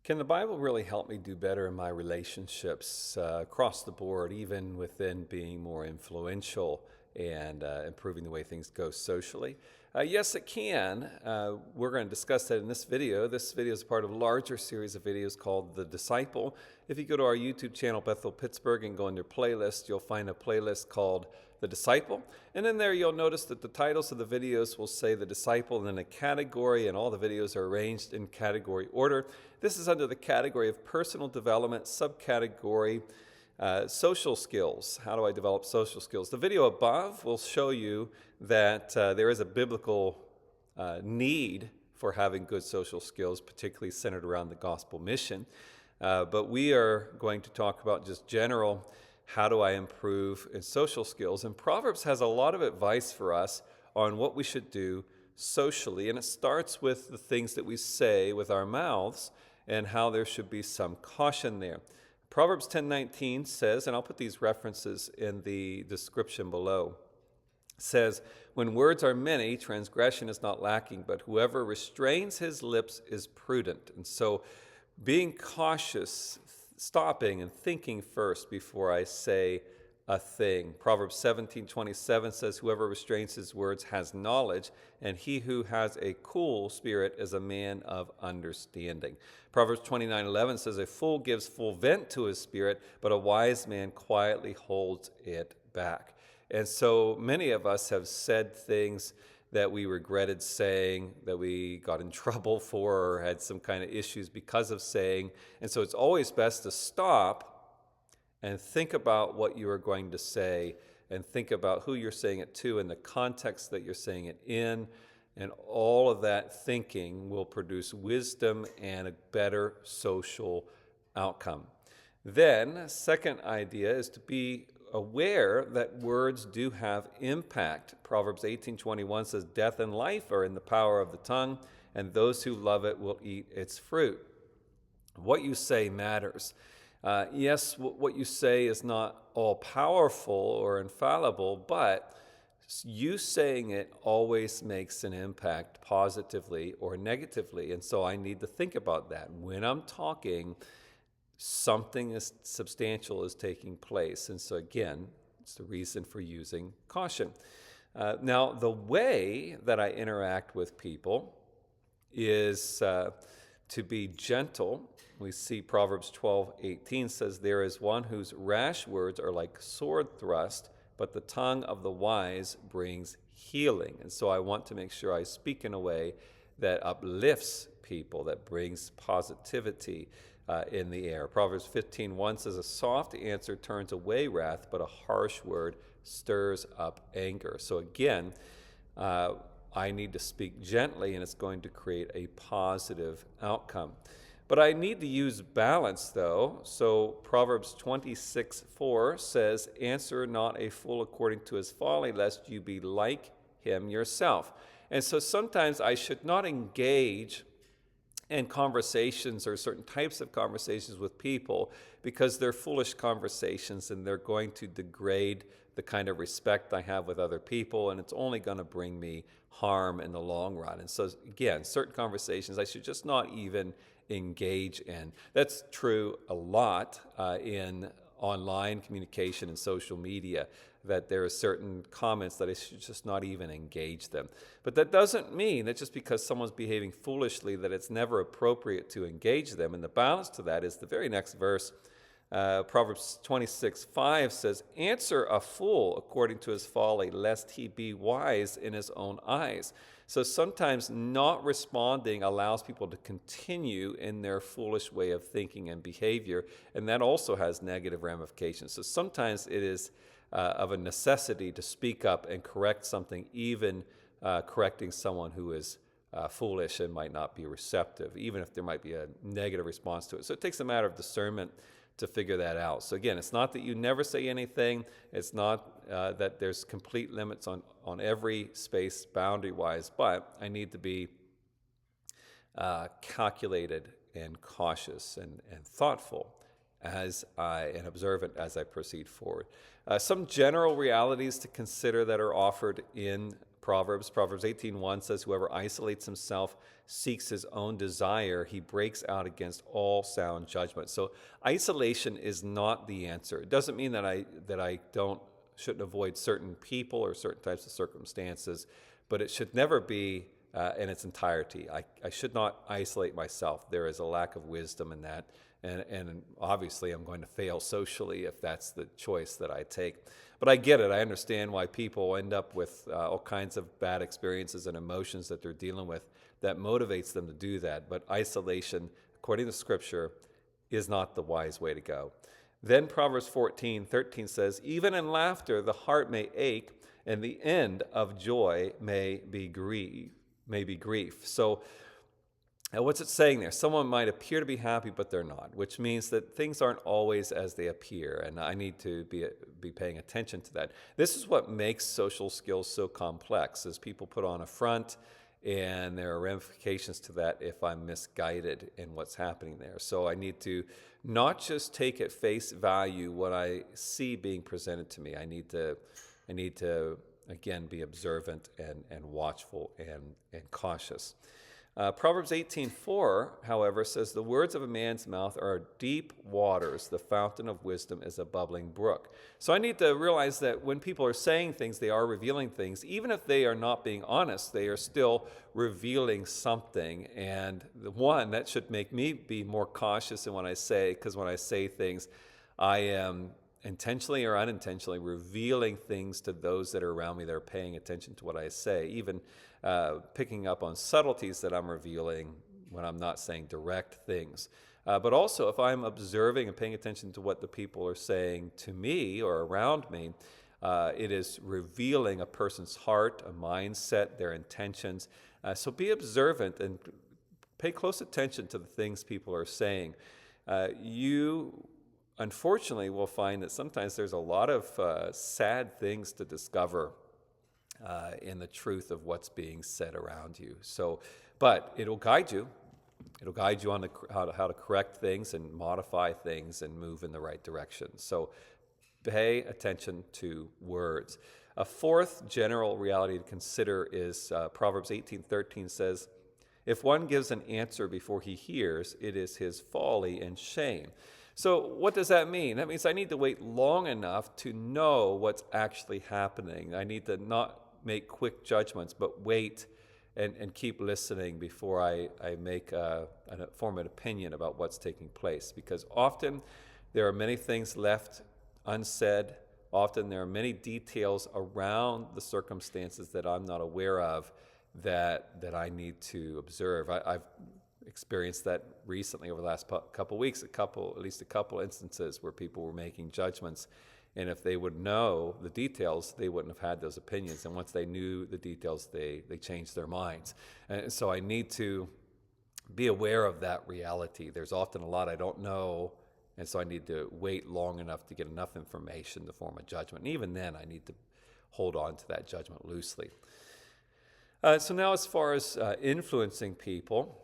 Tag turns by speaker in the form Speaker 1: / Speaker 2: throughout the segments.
Speaker 1: Can the Bible really help me do better in my relationships across the board, even within being more influential and improving the way things go socially? Yes, it can. We're going to discuss that in this video. This video is part of a larger series of videos called The Disciple. If you go to our YouTube channel, Bethel Pittsburgh, and go into playlist, you'll find a playlist called The Disciple. And in there, you'll notice that the titles of the videos will say The Disciple and then a category, and all the videos are arranged in category order. This is under the category of personal development, subcategory social skills. How do I develop social skills? The video above will show you that there is a biblical need for having good social skills, particularly centered around the gospel mission. But we are going to talk about just general, how do I improve in social skills? And Proverbs has a lot of advice for us on what we should do socially. And it starts with the things that we say with our mouths and how there should be some caution there. Proverbs 10:19 says, and I'll put these references in the description below, says, "When words are many, transgression is not lacking, but whoever restrains his lips is prudent." And so being cautious, stopping and thinking first before I say a thing. Proverbs 17:27 says, "Whoever restrains his words has knowledge, and he who has a cool spirit is a man of understanding." Proverbs 29:11 says, "A fool gives full vent to his spirit, but a wise man quietly holds it back." And so many of us have said things that we regretted saying, that we got in trouble for, or had some kind of issues because of saying. And so it's always best to stop and think about what you are going to say, and think about who you're saying it to and the context that you're saying it in. And all of that thinking will produce wisdom and a better social outcome. Then, second idea is to be aware that words do have impact. Proverbs 18:21 says, "Death and life are in the power of the tongue, and those who love it will eat its fruit." What you say matters. Yes, what you say is not all powerful or infallible, but you saying it always makes an impact positively or negatively. And so I need to think about that. When I'm talking, something is substantial is taking place. And so again, it's the reason for using caution. Now, the way that I interact with people is to be gentle. We see Proverbs 12:18 says, "There is one whose rash words are like sword thrust, but the tongue of the wise brings healing." And so I want to make sure I speak in a way that uplifts people, that brings positivity in the air. Proverbs 15:1 says, "A soft answer turns away wrath, but a harsh word stirs up anger." So again, I need to speak gently, and it's going to create a positive outcome. But I need to use balance, though. So Proverbs 26:4 says, "Answer not a fool according to his folly, lest you be like him yourself." And so sometimes I should not engage in conversations or certain types of conversations with people because they're foolish conversations, and they're going to degrade the kind of respect I have with other people, and it's only going to bring me harm in the long run. And so again, certain conversations I should just not even engage in. That's true a lot in online communication and social media, that there are certain comments that I should just not even engage them. But that doesn't mean that just because someone's behaving foolishly that it's never appropriate to engage them. And the balance to that is the very next verse. Proverbs 26:5 says, "Answer a fool according to his folly, lest he be wise in his own eyes." So sometimes not responding allows people to continue in their foolish way of thinking and behavior, and that also has negative ramifications. So sometimes it is of a necessity to speak up and correct something, even correcting someone who is foolish and might not be receptive, even if there might be a negative response to it. So it takes a matter of discernment to figure that out. So again, it's not that you never say anything. It's not that there's complete limits on every space boundary-wise, but I need to be calculated and cautious and thoughtful and observant as I proceed forward. Some general realities to consider that are offered in Proverbs 18:1 says, whoever isolates himself seeks his own desire. He breaks out against all sound judgment. So isolation is not the answer. It doesn't mean that I shouldn't avoid certain people or certain types of circumstances, but it should never be in its entirety. I should not isolate myself. There is a lack of wisdom in that. And obviously I'm going to fail socially if that's the choice that I take. But I get it. I understand why people end up with all kinds of bad experiences and emotions that they're dealing with that motivates them to do that. But isolation, according to Scripture, is not the wise way to go. Then Proverbs 14:13 says, even in laughter the heart may ache, and the end of joy may be grief. So what's it saying there? Someone might appear to be happy, but they're not, which means that things aren't always as they appear, and I need to be paying attention to that. This is what makes social skills so complex, is people put on a front, and there are ramifications to that if I'm misguided in what's happening there. So I need to not just take at face value what I see being presented to me. I need to again, be observant and watchful and cautious. Proverbs 18:4, however, says, the words of a man's mouth are deep waters. The fountain of wisdom is a bubbling brook. So I need to realize that when people are saying things, they are revealing things. Even if they are not being honest, they are still revealing something. And the one that should make me be more cautious in what I say, because when I say things, I am intentionally or unintentionally revealing things to those that are around me that are paying attention to what I say, even picking up on subtleties that I'm revealing when I'm not saying direct things. But also, if I'm observing and paying attention to what the people are saying to me or around me, it is revealing a person's heart, a mindset, their intentions. So be observant and pay close attention to the things people are saying. You unfortunately will find that sometimes there's a lot of sad things to discover in the truth of what's being said around you. So, but it'll guide you. It'll guide you on how to correct things and modify things and move in the right direction. So pay attention to words. A fourth general reality to consider is Proverbs 18:13 says, if one gives an answer before he hears, it is his folly and shame. So what does that mean? That means I need to wait long enough to know what's actually happening. I need to not make quick judgments, but wait and keep listening before I form an opinion about what's taking place. Because often there are many things left unsaid. Often there are many details around the circumstances that I'm not aware of that I need to observe. I've experienced that recently over the last couple weeks, at least a couple instances where people were making judgments, and if they would know the details, they wouldn't have had those opinions. And once they knew the details, they changed their minds. And so I need to be aware of that reality. There's often a lot I don't know, and so I need to wait long enough to get enough information to form a judgment. And even then, I need to hold on to that judgment loosely. So now as far as influencing people,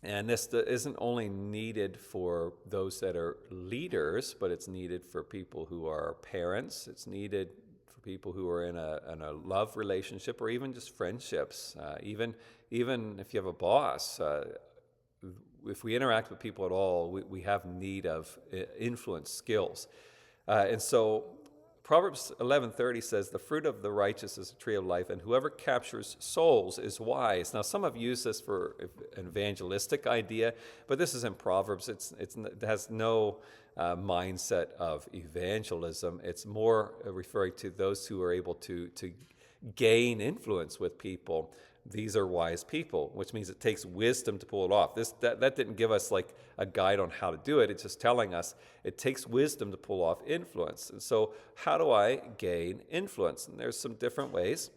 Speaker 1: and this isn't only needed for those that are leaders, but it's needed for people who are parents. It's needed for people who are in a love relationship or even just friendships. Even if you have a boss, if we interact with people at all, we have need of influence skills. And so Proverbs 11:30 says, the fruit of the righteous is a tree of life, and whoever captures souls is wise. Now, some have used this for an evangelistic idea, but this is in Proverbs. It has no mindset of evangelism. It's more referring to those who are able to gain influence with people. These are wise people, which means it takes wisdom to pull it off. That didn't give us like a guide on how to do it. It's just telling us it takes wisdom to pull off influence. And so how do I gain influence? And there's some different ways.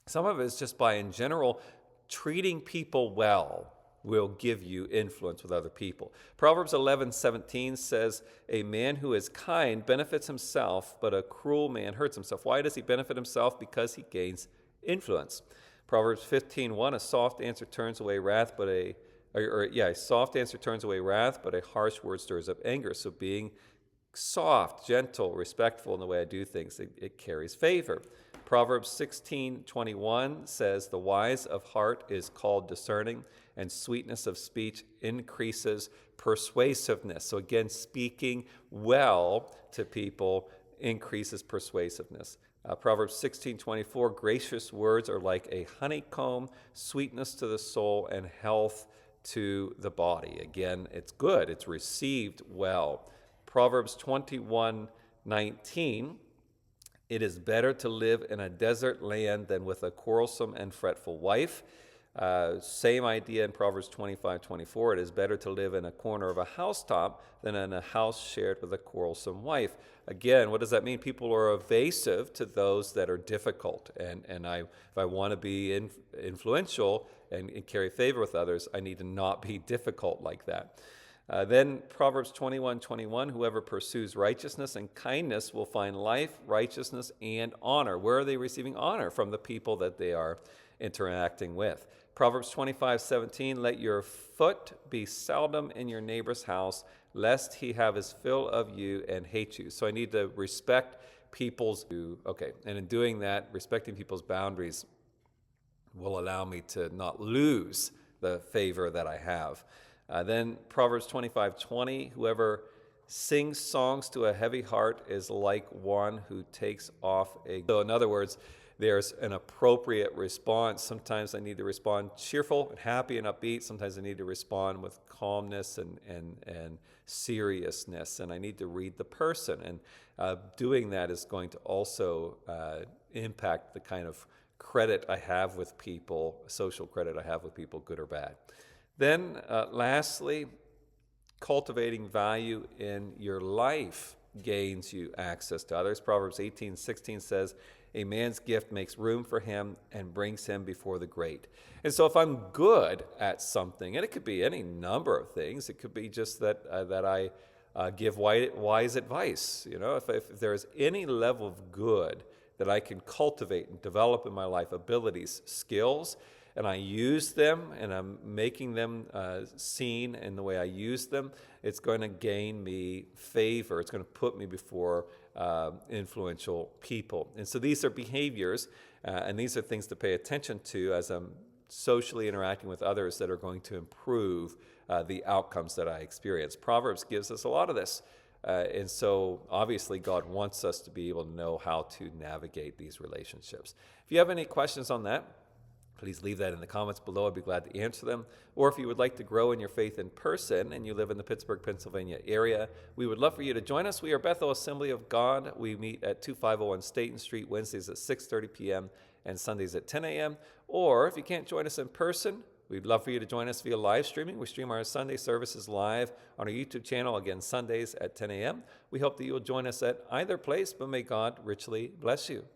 Speaker 1: Some of it is just by, in general, treating people well will give you influence with other people. Proverbs 11:17 says, a man who is kind benefits himself, but a cruel man hurts himself. Why does he benefit himself? Because he gains influence. Proverbs 15:1, a soft answer turns away wrath, but a soft answer turns away wrath, but a harsh word stirs up anger. So being soft, gentle, respectful in the way I do things, it carries favor. Proverbs 16:21 says, "The wise of heart is called discerning, and sweetness of speech increases persuasiveness." So again, speaking well to people increases persuasiveness. Proverbs 16:24, "Gracious words are like a honeycomb, sweetness to the soul and health to the body." Again, it's good. It's received well. Proverbs 21:19, "It is better to live in a desert land than with a quarrelsome and fretful wife." Same idea in Proverbs 25:24. "It is better to live in a corner of a housetop than in a house shared with a quarrelsome wife." Again, what does that mean? People are evasive to those that are difficult. And if I want to be influential and carry favor with others, I need to not be difficult like that. Then Proverbs 21:21, "Whoever pursues righteousness and kindness will find life, righteousness, and honor." Where are they receiving honor? From the people that they are interacting with. Proverbs 25:17, "Let your foot be seldom in your neighbor's house, lest he have his fill of you and hate you." So I need to respect people's, and in doing that, respecting people's boundaries will allow me to not lose the favor that I have. Then Proverbs 25:20, "Whoever sings songs to a heavy heart is like one who takes off a..." So in other words, there's an appropriate response. Sometimes I need to respond cheerful and happy and upbeat. Sometimes I need to respond with calmness and seriousness. And I need to read the person. And doing that is going to also impact the kind of credit I have with people, social credit I have with people, good or bad. Then lastly, cultivating value in your life gains you access to others. Proverbs 18:16 says, "A man's gift makes room for him and brings him before the great." And so if I'm good at something, and it could be any number of things, it could be just that I give wise advice. If there's any level of good that I can cultivate and develop in my life, abilities, skills, and I use them, and I'm making them seen in the way I use them, it's going to gain me favor. It's going to put me before influential people. And so these are behaviors, and these are things to pay attention to as I'm socially interacting with others that are going to improve the outcomes that I experience. Proverbs gives us a lot of this. And so obviously God wants us to be able to know how to navigate these relationships. If you have any questions on that, please leave that in the comments below. I'd be glad to answer them. Or if you would like to grow in your faith in person and you live in the Pittsburgh, Pennsylvania area, we would love for you to join us. We are Bethel Assembly of God. We meet at 2501 Staten Street, Wednesdays at 6:30 p.m. and Sundays at 10 a.m. Or if you can't join us in person, we'd love for you to join us via live streaming. We stream our Sunday services live on our YouTube channel, again, Sundays at 10 a.m. We hope that you will join us at either place, but may God richly bless you.